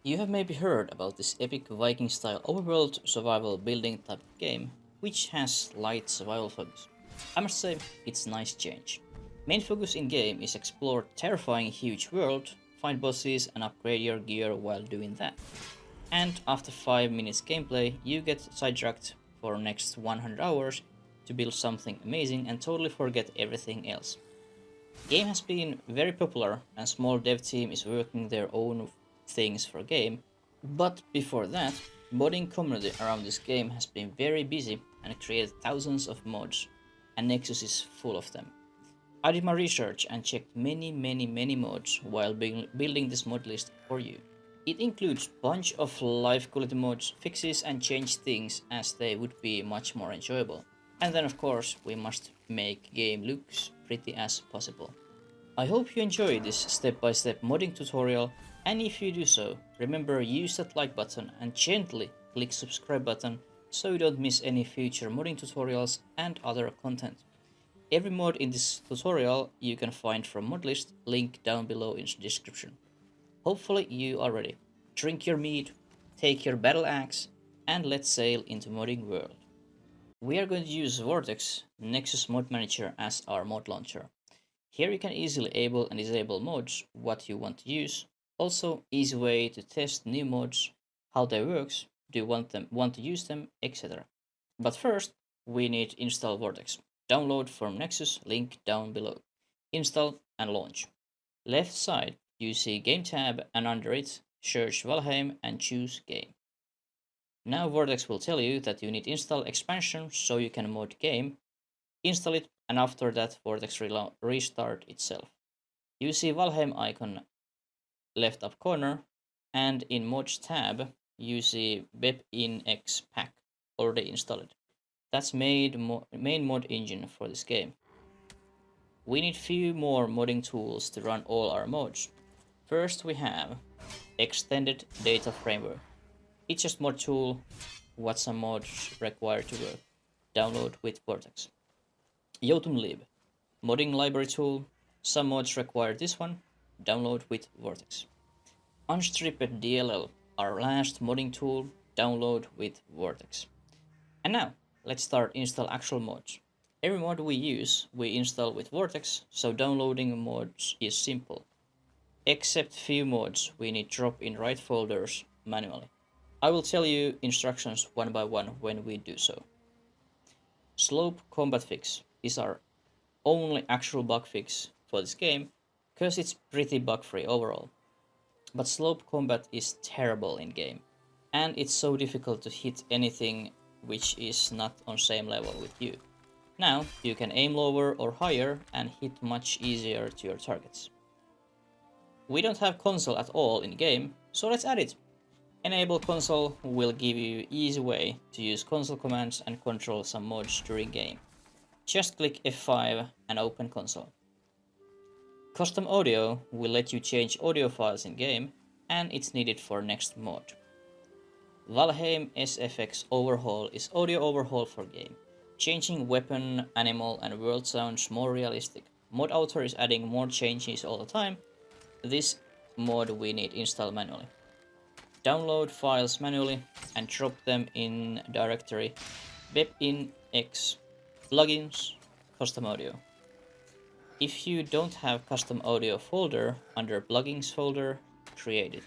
You have maybe heard about this epic Viking style overworld survival building type of game, which has light survival focus. I must say, it's a nice change. Main focus in game is explore terrifying huge world, find bosses and upgrade your gear while doing that. And after 5 minutes gameplay, you get sidetracked for next 100 hours to build something amazing and totally forget everything else. Game has been very popular and small dev team is working their own things for game, but before that, modding community around this game has been very busy and created thousands of mods, and Nexus is full of them. I did my research and checked many mods while building this mod list for you. It includes bunch of life quality mods, fixes and change things as they would be much more enjoyable. And then of course we must make game looks pretty as possible. I hope you enjoy this step-by-step modding tutorial, and if you do so, remember use that like button and gently click subscribe button so you don't miss any future modding tutorials and other content. Every mod in this tutorial you can find from modlist, link down below in the description. Hopefully you are ready. Drink your mead, take your battle axe, and let's sail into modding world. We are going to use Vortex, Nexus mod manager, as our mod launcher. Here you can easily enable and disable mods, what you want to use. Also, easy way to test new mods, how they works, do you want to use them, etc. But first, we need to install Vortex. Download from Nexus, link down below. Install and launch. Left side, you see Game tab, and under it, search Valheim and choose Game. Now Vortex will tell you that you need to install expansion so you can mod game. Install it, and after that Vortex restart itself. You see Valheim icon left up corner, and in mods tab you see BepInEx pack already installed. That's main mod engine for this game. We need few more modding tools to run all our mods. First we have Extended Data Framework. It's just mod tool, what some mods require to work. Download with Vortex. Jotunlib, modding library tool. Some mods require this one. Download with Vortex. Unrestricted DLL, our last modding tool. Download with Vortex. And now, let's start install actual mods. Every mod we use, we install with Vortex, so downloading mods is simple. Except few mods we need drop in right folders manually. I will tell you instructions one by one when we do so. Slope Combat Fix is our only actual bug fix for this game, because it's pretty bug free overall. But slope combat is terrible in game, and it's so difficult to hit anything which is not on same level with you. Now you can aim lower or higher and hit much easier to your targets. We don't have console at all in game, so let's add it. Enable console will give you easy way to use console commands and control some mods during game. Just click F5 and open console. CustomAudio will let you change audio files in game, and it's needed for next mod. Valheim SFX overhaul is audio overhaul for game, changing weapon, animal and world sounds more realistic. Mod author is adding more changes all the time. This mod we need install manually. Download files manually and drop them in directory BepInEx plugins CustomAudio. If you don't have CustomAudio folder under plugins folder, create it.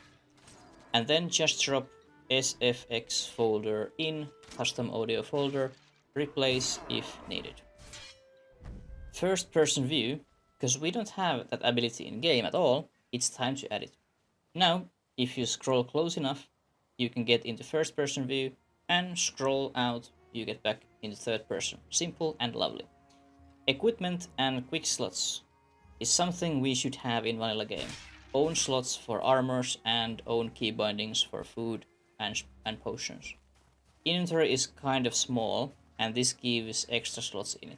And then just drop SFX folder in CustomAudio folder, replace if needed. First person view, because we don't have that ability in game at all, it's time to add it. Now, if you scroll close enough, you can get into first person view, and scroll out, you get back into third person. Simple and lovely. Equipment and quick slots is something we should have in vanilla game. Own slots for armors and own key bindings for food and potions. Inventory is kind of small, and this gives extra slots in it.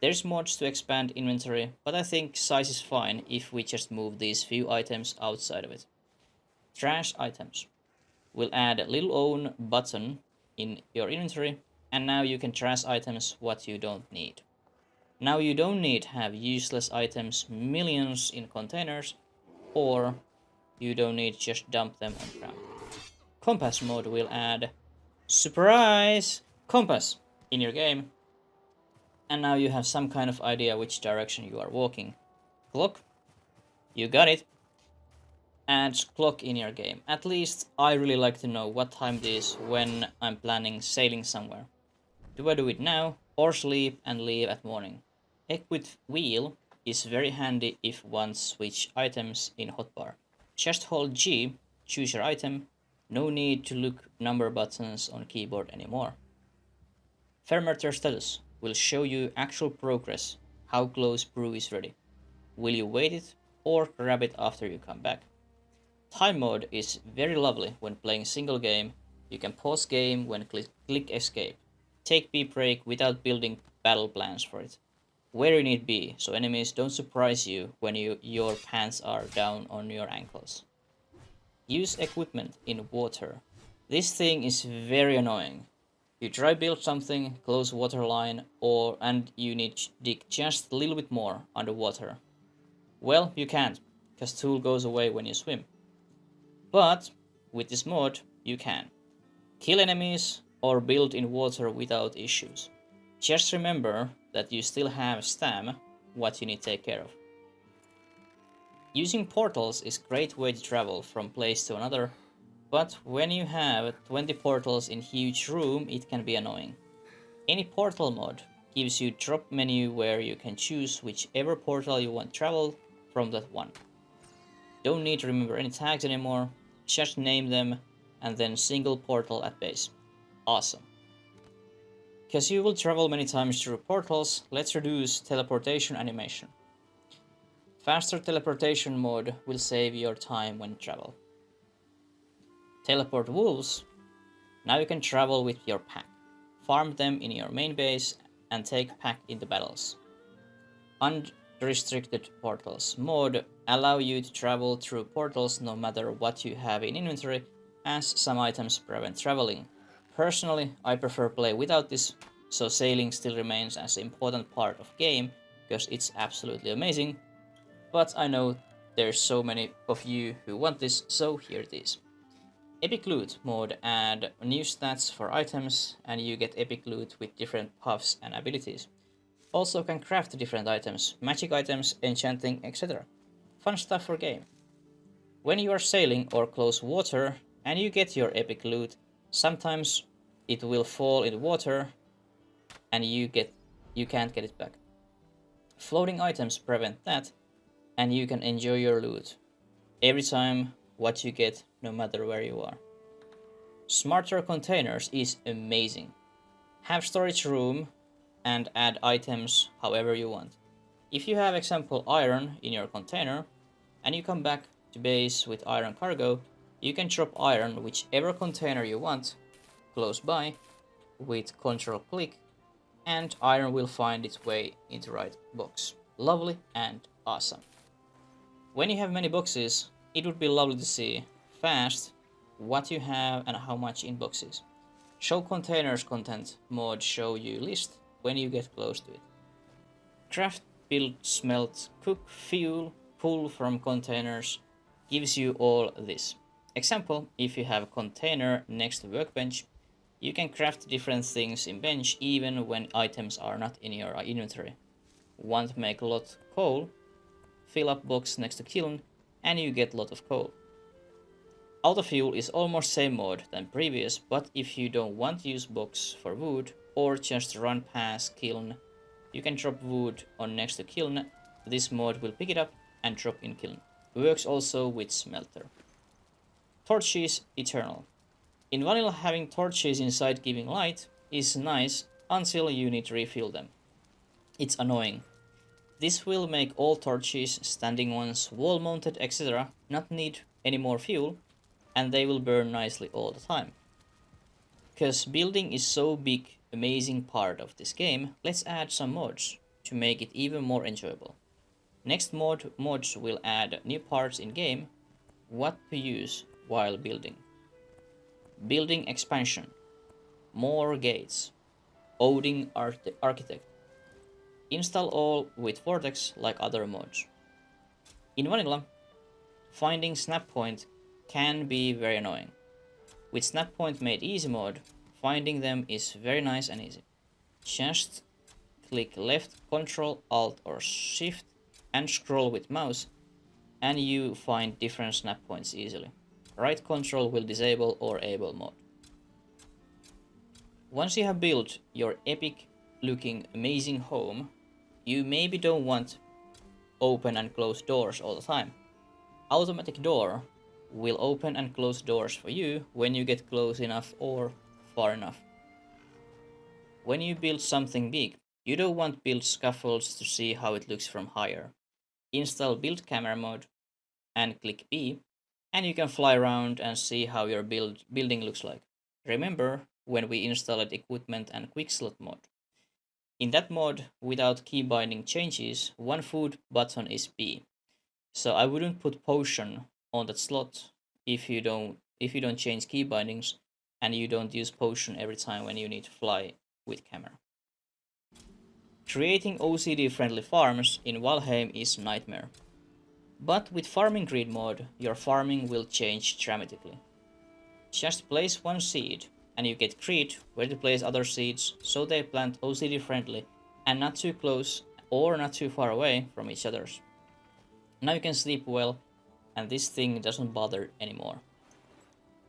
There's mods to expand inventory, but I think size is fine if we just move these few items outside of it. Trash items. We'll add a little own button in your inventory, and now you can trash items what you don't need. Now you don't need to have useless items millions in containers, or you don't need, just dump them on ground. Compass mode will add surprise compass in your game, and now you have some kind of idea which direction you are walking. Clock, you got it. Adds clock in your game. At least I really like to know what time it is when I'm planning sailing somewhere. Do I do it now or sleep and leave at morning? Equip wheel is very handy if one switch items in hotbar. Just hold G, choose your item, no need to look number buttons on keyboard anymore. Fermenter status will show you actual progress, how close brew is ready. Will you wait it or grab it after you come back? Time mode is very lovely when playing single game. You can pause game when click escape. Take B break without building battle plans for it. Where you need be, so enemies don't surprise you when your pants are down on your ankles. Use equipment in water. This thing is very annoying. You try build something, close water line, and you need to dig just a little bit more underwater. Well, you can't, because tool goes away when you swim. But with this mod, you can kill enemies or build in water without issues. Just remember that you still have stam, what you need to take care of. Using portals is a great way to travel from place to another, but when you have 20 portals in huge room, it can be annoying. Any portal mod gives you drop menu where you can choose whichever portal you want to travel from that one. Don't need to remember any tags anymore, just name them and then single portal at base. Awesome. Because you will travel many times through portals, let's reduce teleportation animation. Faster teleportation mode will save your time when travel. Teleport wolves. Now you can travel with your pack. Farm them in your main base and take pack into battles. Unrestricted portals mode allow you to travel through portals no matter what you have in inventory, as some items prevent traveling. Personally, I prefer play without this, so sailing still remains as an important part of game because it's absolutely amazing. But I know there's so many of you who want this, so here it is. Epic loot mode add new stats for items, and you get epic loot with different buffs and abilities. Also can craft different items, magic items, enchanting, etc. Fun stuff for game. When you are sailing or close water and you get your epic loot, sometimes it will fall in the water and you can't get it back. Floating items prevent that, and you can enjoy your loot every time what you get, no matter where you are. Smarter containers is amazing. Have storage room and add items however you want. If you have example iron in your container and you come back to base with iron cargo, you can drop iron whichever container you want close by with control click, and iron will find its way into right box. Lovely and awesome. When you have many boxes, it would be lovely to see fast what you have and how much in boxes. Show containers content mode show you list when you get close to it. Craft, build, smelt, cook, fuel, pull from containers gives you all this. Example, if you have a container next to workbench, you can craft different things in bench even when items are not in your inventory. Want to make a lot coal? Fill up box next to kiln and you get a lot of coal. Auto fuel is almost same mode than previous, but if you don't want to use box for wood or just run past kiln, you can drop wood on next to kiln. This mode will pick it up and drop in kiln. Works also with smelter. TORCHESETERNAL. In vanilla, having torches inside giving light is nice until you need to refill them. It's annoying. This will make all torches, standing ones, wall mounted, etc. not need any more fuel, and they will burn nicely all the time. Because building is so big, amazing part of this game, let's add some mods to make it even more enjoyable. Next mods will add new parts in game, what to use while building. Building expansion, more gates, Odin architect. Install all with Vortex like other mods. In vanilla, finding snap point can be very annoying. With snap point made easy mode, finding them is very nice and easy. Just click left, Ctrl, Alt or Shift and scroll with mouse and you find different snap points easily. Right Ctrl will disable or enable mode. Once you have built your epic looking amazing home, you maybe don't want open and close doors all the time. Automatic door will open and close doors for you when you get close enough or far enough. When you build something big, you don't want build scaffolds to see how it looks from higher. Install build camera mode and click B and you can fly around and see how your building looks like. Remember when we installed equipment and quick slot mode. In that mode, without key binding changes, one food button is B. So I wouldn't put potion on that slot if you don't change key bindings and you don't use potion every time when you need to fly with camera. Creating OCD friendly farms in Valheim is a nightmare. But with farming grid mode, your farming will change dramatically. Just place one seed and you get grid where to place other seeds so they plant OCD friendly and not too close or not too far away from each other's. Now you can sleep well and this thing doesn't bother anymore.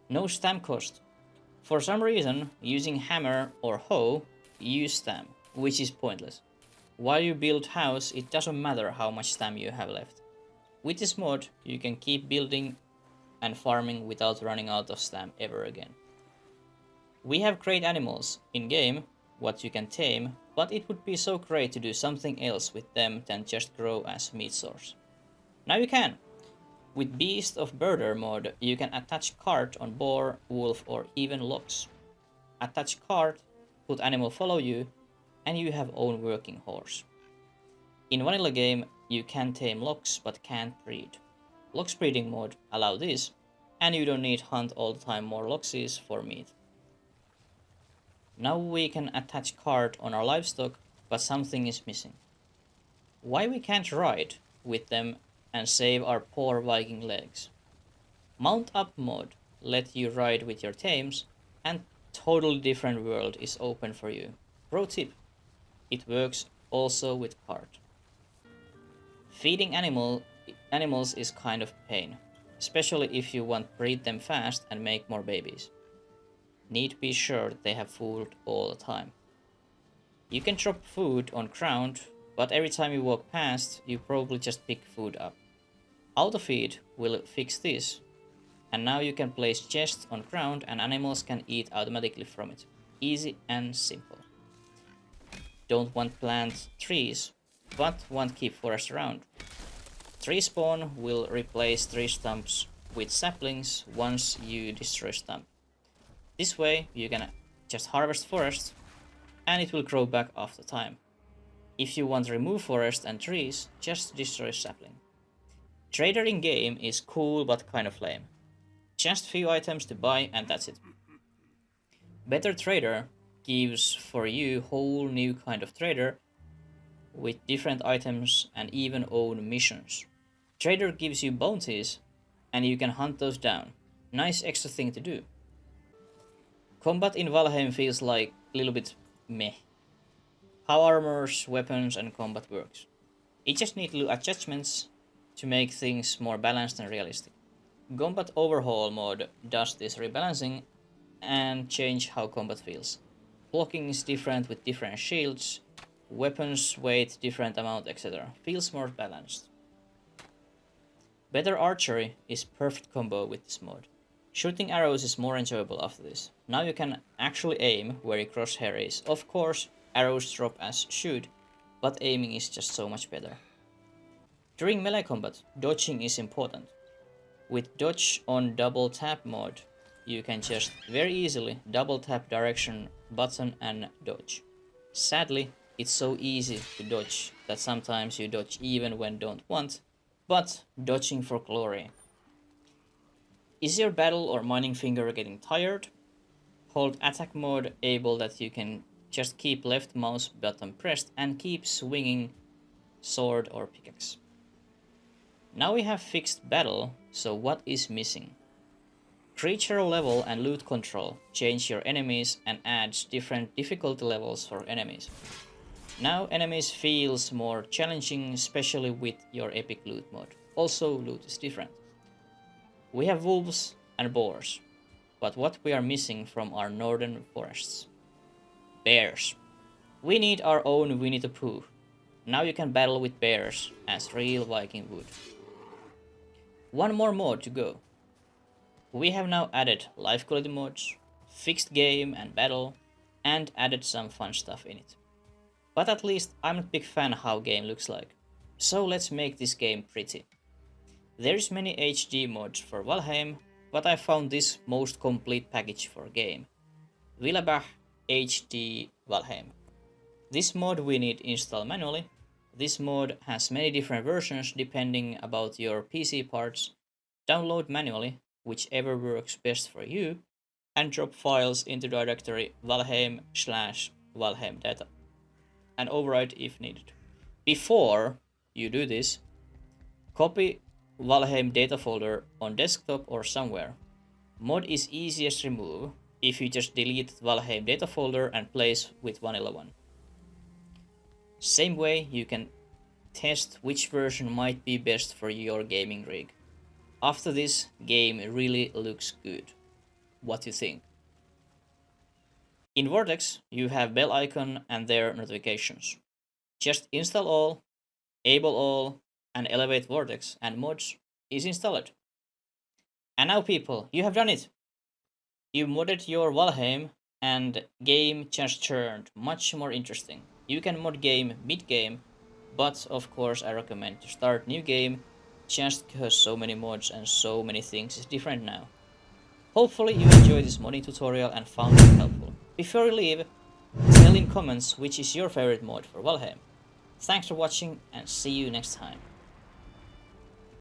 No stamp cost. For some reason, using hammer or hoe, you use stamp, which is pointless. While you build house, it doesn't matter how much stamp you have left. With this mod, you can keep building and farming without running out of stamp ever again. We have great animals in game, what you can tame, but it would be so great to do something else with them than just grow as meat source. Now you can! With Beast of Burden mode, you can attach cart on boar, wolf or even logs. Attach cart, put animal follow you, and you have own working horse. In vanilla game, you can tame logs but can't breed. Logs breeding mode allow this, and you don't need hunt all the time more logses for meat. Now we can attach cart on our livestock, but something is missing. Why we can't ride with them and save our poor Viking legs? Mount up mode let you ride with your tames and totally different world is open for you. Pro tip, it works also with cart. Feeding animals is kind of pain, especially if you want to breed them fast and make more babies. Need to be sure they have food all the time. You can drop food on ground, but every time you walk past, you probably just pick food up. Autofeed will fix this, and now you can place chests on ground and animals can eat automatically from it. Easy and simple. Don't want plant trees, but want keep forest around. Tree spawn will replace tree stumps with saplings once you destroy stump. This way you can just harvest forest and it will grow back after time. If you want to remove forest and trees, just destroy sapling. Trader in game is cool but kind of lame. Just few items to buy and that's it. Better Trader gives for you whole new kind of trader with different items and even own missions. Trader gives you bounties and you can hunt those down. Nice extra thing to do. Combat in Valheim feels like a little bit meh. How armors, weapons and combat works. It just needs little adjustments to make things more balanced and realistic. Combat Overhaul mode does this rebalancing and change how combat feels. Blocking is different with different shields, weapons weight different amount, etc. Feels more balanced. Better archery is perfect combo with this mode. Shooting arrows is more enjoyable after this. Now you can actually aim where your crosshair is. Of course, arrows drop as shoot, but aiming is just so much better. During melee combat, dodging is important. With dodge on double tap mode, you can just very easily double tap direction button and dodge. Sadly, it's so easy to dodge that sometimes you dodge even when don't want, but dodging for glory. Is your battle or mining finger getting tired? Hold attack mode able that you can just keep left mouse button pressed and keep swinging sword or pickaxe. Now we have fixed battle, so what is missing? Creature level and loot control change your enemies and adds different difficulty levels for enemies. Now enemies feels more challenging, especially with your epic loot mode. Also loot is different. We have wolves and boars, but what we are missing from our northern forests? Bears. We need our own Winnie the Pooh. Now you can battle with bears as real Viking would. One more mode to go. We have now added life quality modes, fixed game and battle, and added some fun stuff in it. But at least I'm a big fan how game looks like. So let's make this game pretty. There's many HD mods for Valheim, but I found this most complete package for game. Villabach HD Valheim. This mod we need install manually. This mod has many different versions depending about your PC parts. Download manually, whichever works best for you, and drop files into directory Valheim/Valheim data, and override if needed. Before you do this, copy Valheim data folder on desktop or somewhere. Mod is easiest remove if you just delete Valheim data folder and place with Vanilla one. Same way you can test which version might be best for your gaming rig. After this, game really looks good. What do you think? In Vortex, you have bell icon and their notifications. Just install all, enable all, and elevate Vortex and mods is installed. And now people, you have done it! You modded your Valheim and game just turned much more interesting. You can mod game mid-game, but of course I recommend to start new game just because so many mods and so many things is different now. Hopefully you enjoyed this modding tutorial and found it helpful. Before you leave, tell in comments which is your favorite mod for Valheim. Thanks for watching and see you next time.